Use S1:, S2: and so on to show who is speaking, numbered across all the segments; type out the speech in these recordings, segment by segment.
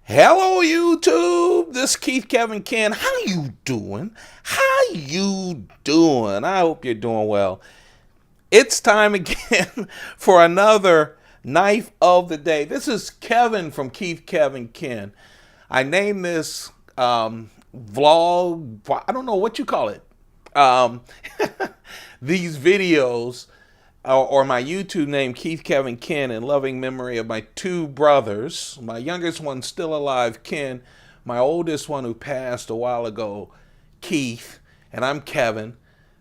S1: Hello YouTube, this is Keith Kevin Ken. How you doing? How you doing? I hope you're doing well. It's time again for another knife of the day. This is Kevin from Keith Kevin Ken. I named this vlog, I don't know what you call it. Um, these videos or my YouTube name, Keith Kevin Ken, in loving memory of my two brothers. My youngest one still alive, Ken. My oldest one who passed a while ago, Keith, and I'm Kevin.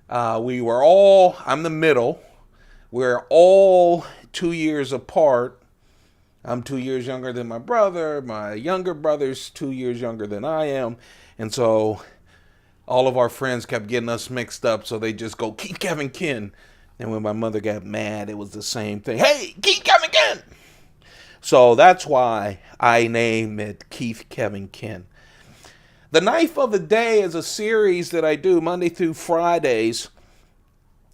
S1: I'm the middle. We're all 2 years apart. I'm 2 years younger than my brother. My younger brother's 2 years younger than I am. And so all of our friends kept getting us mixed up, so they just go, Keith Kevin Ken. And when my mother got mad, it was the same thing. Hey, Keith Kevin Ken! So that's why I named it Keith Kevin Ken. The Knife of the Day is a series that I do Monday through Fridays.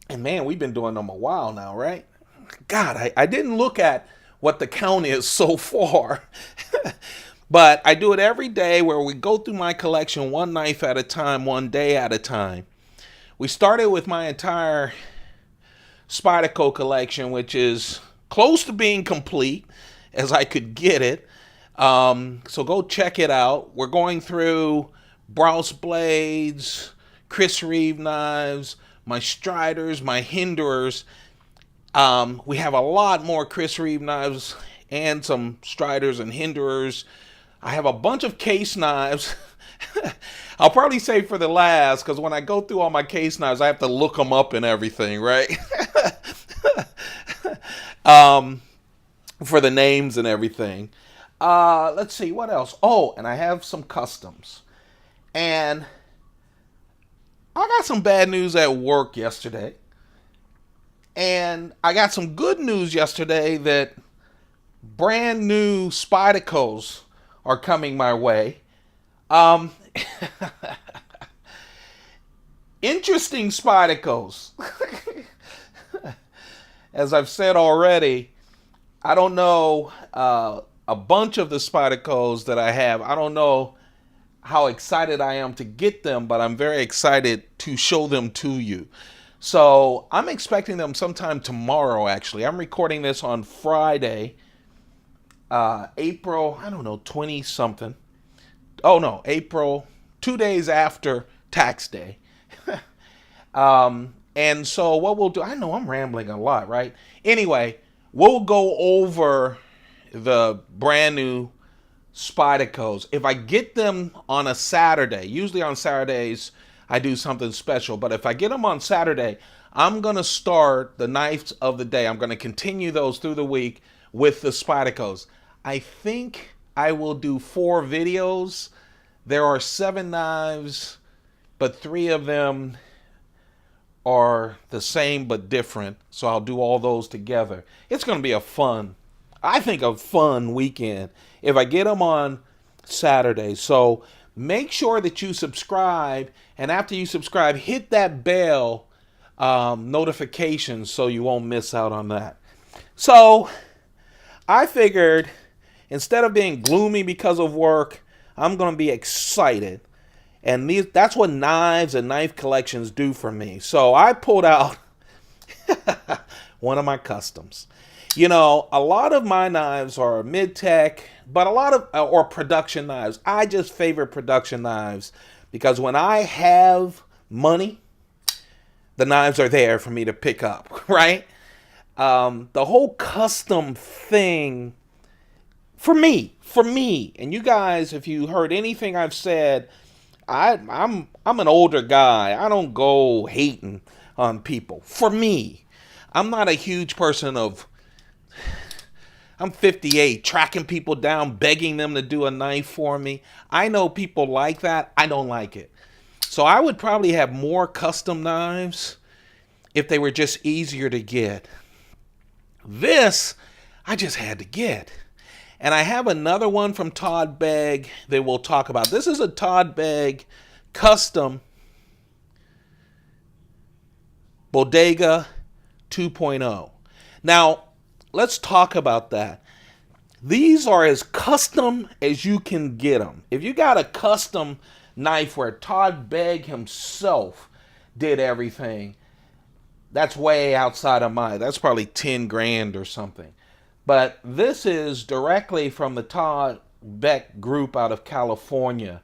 S1: And man, we've been doing them a while now, right? God, I didn't look at what the count is so far. But I do it every day where we go through my collection one knife at a time, one day at a time. We started with my entire Spyderco collection, which is close to being complete as I could get it. So go check it out. We're going through Browse blades, Chris Reeve knives, my Striders, my Hinderers. We have a lot more Chris Reeve knives and some Striders and Hinderers. I have a bunch of case knives. I'll probably save for the last because when I go through all my case knives, I have to look them up and everything, right? For the names and everything. Let's see, what else? Oh, and I have some customs. And I got some bad news at work yesterday. And I got some good news yesterday that brand new Spydercos are coming my way. Um, Interesting Spydercos. As I've said already, I don't know a bunch of the Spydercos that I have. I don't know how excited I am to get them, but I'm very excited to show them to you. So I'm expecting them sometime tomorrow, actually. I'm recording this on Friday, April, I don't know, 20 something. Oh no, April, 2 days after tax day. And so what we'll do, I know I'm rambling a lot, right? Anyway, we'll go over the brand new Spydercos. If I get them on a Saturday, usually on Saturdays I do something special, but if I get them on Saturday, I'm going to start the knives of the day. I'm going to continue those through the week with the Spydercos. I think I will do 4 videos. There are 7 knives, but 3 of them are the same but different. So I'll do all those together. It's going to be I think a fun weekend if I get them on Saturday. So make sure that you subscribe. And after you subscribe, hit that bell notification so you won't miss out on that. So I figured instead of being gloomy because of work, I'm going to be excited. And that's what knives and knife collections do for me. So I pulled out one of my customs. You know, a lot of my knives are mid-tech, but a lot of, or production knives. I just favor production knives because when I have money, the knives are there for me to pick up, right? The whole custom thing, for me, and you guys, if you heard anything I've said, I'm an older guy. I don't go hating on people. For me, I'm not a huge person of, I'm 58, tracking people down, begging them to do a knife for me. I know people like that. I don't like it. So I would probably have more custom knives if they were just easier to get. This, I just had to get. And I have another one from Todd Begg that we'll talk about. This is a Todd Begg custom Bodega 2.0. Now, let's talk about that. These are as custom as you can get them. If you got a custom knife where Todd Begg himself did everything, that's way outside of mine. That's probably 10 grand or something. But this is directly from the Todd Begg group out of California.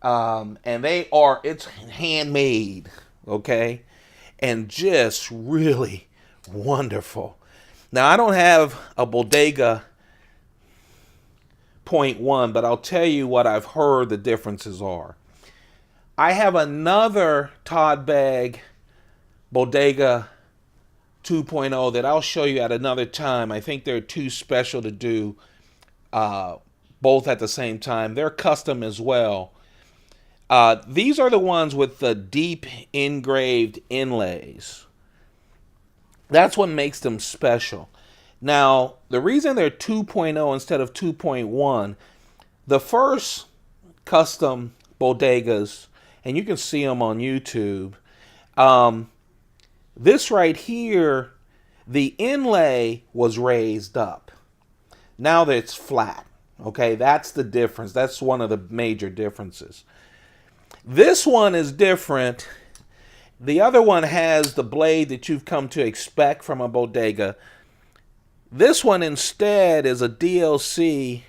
S1: And it's handmade, okay? And just really wonderful. Now, I don't have a Bodega 0.1, but I'll tell you what I've heard the differences are. I have another Todd Begg Bodega 2.0 that I'll show you at another time. I think they're too special to do both at the same time. They're custom as well. These are the ones with the deep engraved inlays. That's what makes them special. Now, the reason they're 2.0 instead of 2.1, the first custom bodegas, and you can see them on YouTube, this right here, the inlay was raised up. Now that it's flat, okay? That's the difference. That's one of the major differences. This one is different. The other one has the blade that you've come to expect from a bodega. This one instead is a DLC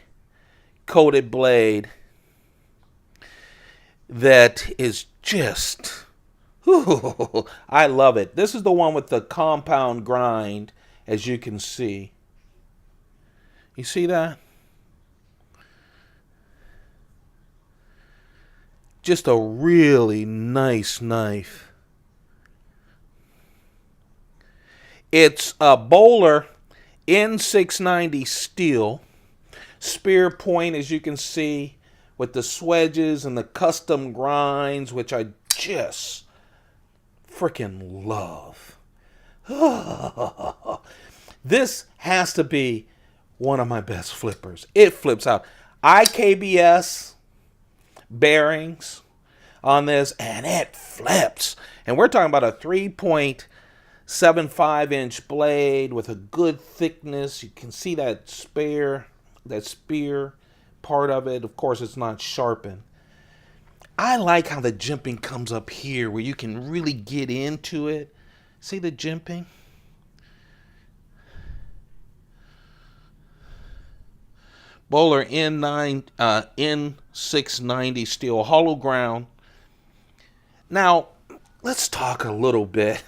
S1: coated blade that is just, I love it. This is the one with the compound grind, as you can see. You see that? Just a really nice knife. It's a Bowler N690 steel. Spear point, as you can see, with the swedges and the custom grinds, which I just freaking love. This has to be one of my best flippers. It flips out. IKBS bearings on this, and it flips. And we're talking about a 3.75-inch blade with a good thickness. You can see that spear part of it. Of course, it's not sharpened. I like how the jimping comes up here where you can really get into it. See the jimping? Bowler N690 steel, hollow ground. Now, let's talk a little bit.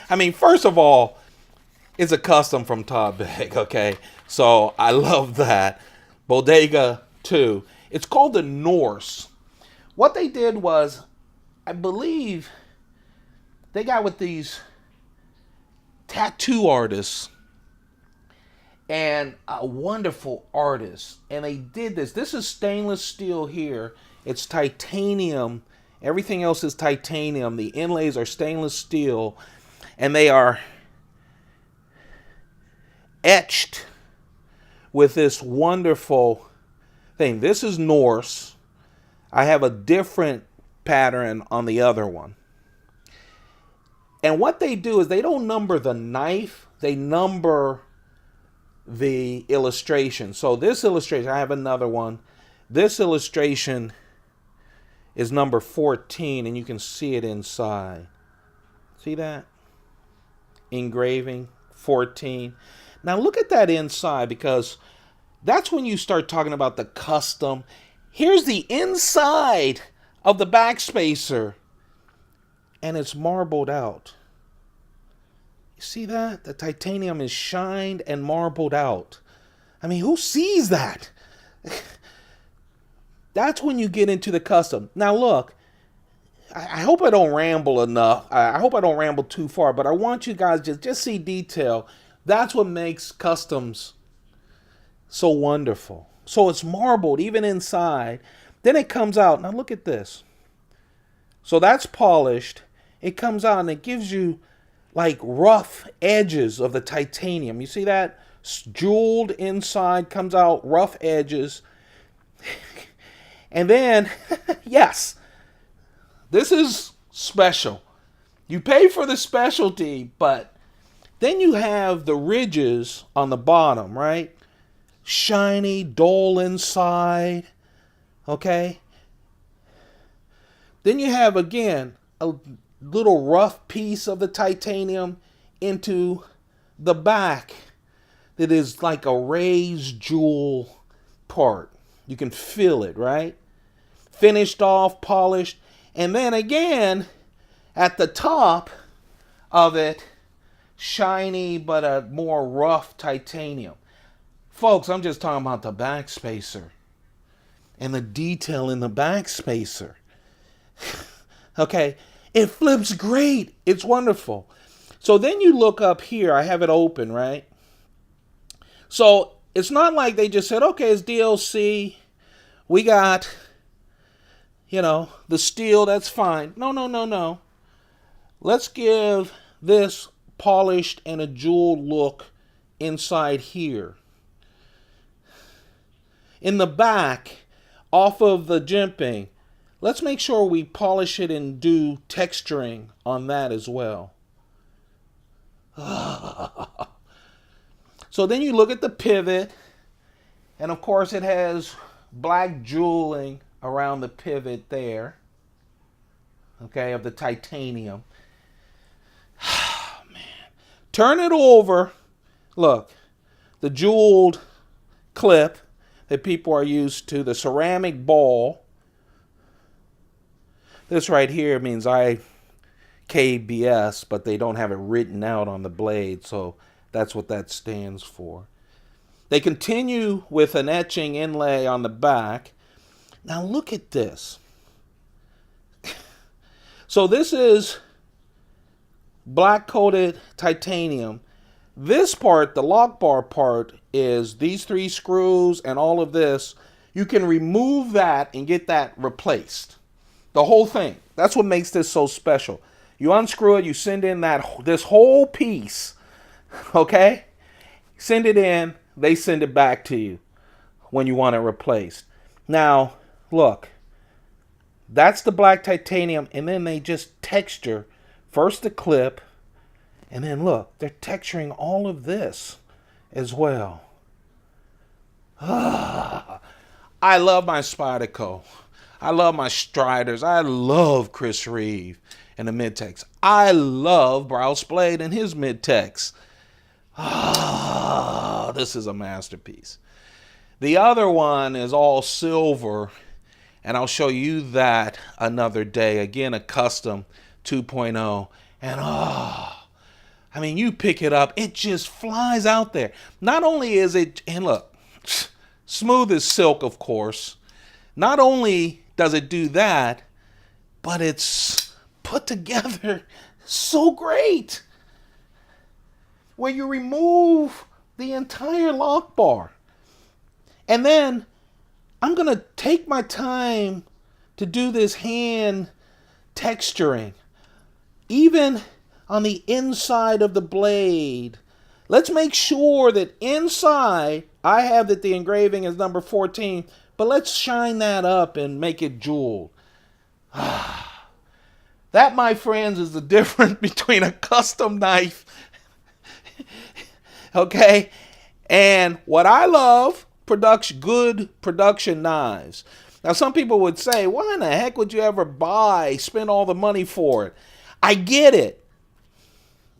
S1: I mean, first of all, it's a custom from Todd Begg, okay? So I love that. Bodega 2. It's called the Norse. What they did was, I believe, they got with these tattoo artists and a wonderful artist. And they did this. This is stainless steel here. It's titanium. Everything else is titanium. The inlays are stainless steel. And they are etched with this wonderful thing. This is Norse. I have a different pattern on the other one. And what they do is they don't number the knife. They number the illustration. So this illustration, I have another one. This illustration is number 14, and you can see it inside. See that? Engraving 14. Now look at that inside, because that's when you start talking about the custom. Here's the inside of the backspacer, and it's marbled out. You see that? The titanium is shined and marbled out. I mean, who sees that? That's when you get into the custom. Now look, I hope I don't ramble enough. I hope I don't ramble too far, but I want you guys to just see detail. That's what makes customs so wonderful. So it's marbled even inside. Then it comes out. Now look at this. So that's polished. It comes out and it gives you like rough edges of the titanium. You see that? Jeweled inside, comes out rough edges. And then, yes, this is special. You pay for the specialty, but then you have the ridges on the bottom, right? shiny, dull inside. Okay? Then you have, again, a little rough piece of the titanium into the back that is like a raised jewel part. You can feel it, right? Finished off, polished. And then again, at the top of it, shiny but a more rough titanium. Folks, I'm just talking about the back spacer and the detail in the back spacer. Okay, it flips great. It's wonderful. So then you look up here. I have it open, right? So it's not like they just said, okay, it's DLC. We got, the steel. That's fine. No. Let's give this polished and a jeweled look inside here. In the back, off of the jimping, let's make sure we polish it and do texturing on that as well. So then you look at the pivot, and of course it has black jeweling around the pivot there, okay, of the titanium. Man. Turn it over. Look, the jeweled clip that people are used to, the ceramic ball. This right here means IKBS, but they don't have it written out on the blade, so that's what that stands for. They continue with an etching inlay on the back. Now look at this. So this is black coated titanium. This part, the lock bar part, is these 3 screws and all of this. You can remove that and get that replaced. The whole thing. That's what makes this so special. You unscrew it, you send in this whole piece. Okay? Send it in, they send it back to you when you want it replaced. Now, look. That's the black titanium, and then they just texture first the clip, and then look, they're texturing all of this as well. I love my Spyderco. I love my Striders. I love Chris Reeve and the Midtex. I love Browse Blade and his Midtex. This is a masterpiece. The other one is all silver, and I'll show you that another day. Again, a custom 2.0. And you pick it up, it just flies out there. Not only is it, and look, smooth as silk, of course. Not only does it do that, but it's put together so great. Where you remove the entire lock bar. And then I'm going to take my time to do this hand texturing. Even on the inside of the blade. Let's make sure that inside, I have that the engraving is number 14, but let's shine that up and make it jeweled. That, my friends, is the difference between a custom knife, okay, and what I love, good production knives. Now, some people would say, why in the heck would you ever spend all the money for it? I get it.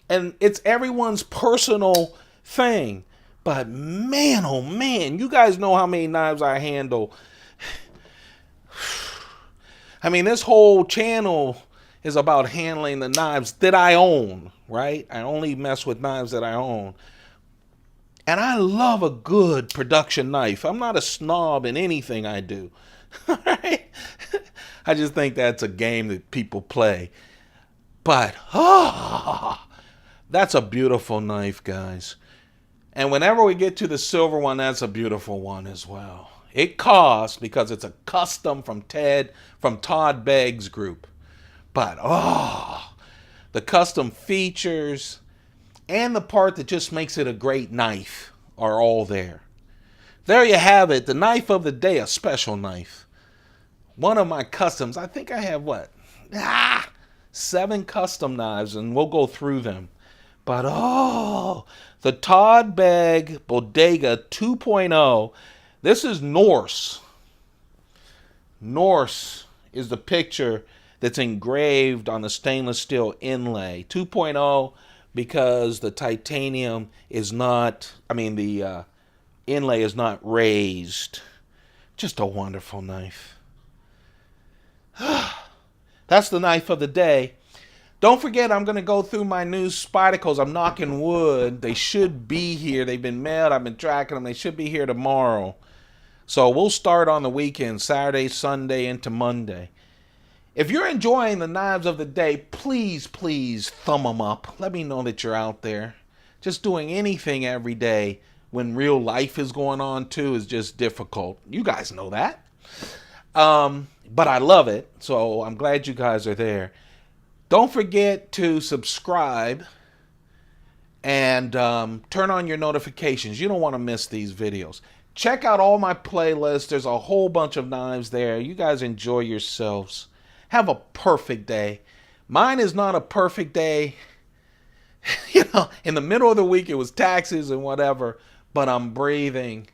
S1: And it's everyone's personal thing. But man, oh man, you guys know how many knives I handle. This whole channel is about handling the knives that I own, right? I only mess with knives that I own. And I love a good production knife. I'm not a snob in anything I do. Right? I just think that's a game that people play. But, that's a beautiful knife, guys. And whenever we get to the silver one, that's a beautiful one as well. It costs, because it's a custom from Todd Begg's group. But, the custom features and the part that just makes it a great knife are all there. There you have it, the knife of the day, a special knife. One of my customs, I think I have 7 custom knives, and we'll go through them. But, The Todd Begg Bodega 2.0. This is Norse. Norse is the picture that's engraved on the stainless steel inlay. 2.0 because the titanium is not, the inlay is not raised. Just a wonderful knife. That's the knife of the day. Don't forget, I'm going to go through my new Spidacles. I'm knocking wood. They should be here. They've been mailed. I've been tracking them. They should be here tomorrow. So we'll start on the weekend, Saturday, Sunday, into Monday. If you're enjoying the knives of the day, please, please thumb them up. Let me know that you're out there. Just doing anything every day when real life is going on too is just difficult. You guys know that. But I love it, so I'm glad you guys are there. Don't forget to subscribe and turn on your notifications. You don't want to miss these videos. Check out all my playlists. There's a whole bunch of knives there. You guys enjoy yourselves. Have a perfect day. Mine is not a perfect day. In the middle of the week, it was taxes and whatever, but I'm breathing.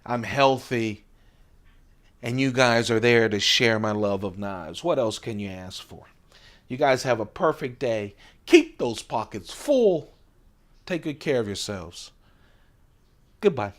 S1: I'm healthy. And you guys are there to share my love of knives. What else can you ask for? You guys have a perfect day. Keep those pockets full. Take good care of yourselves. Goodbye.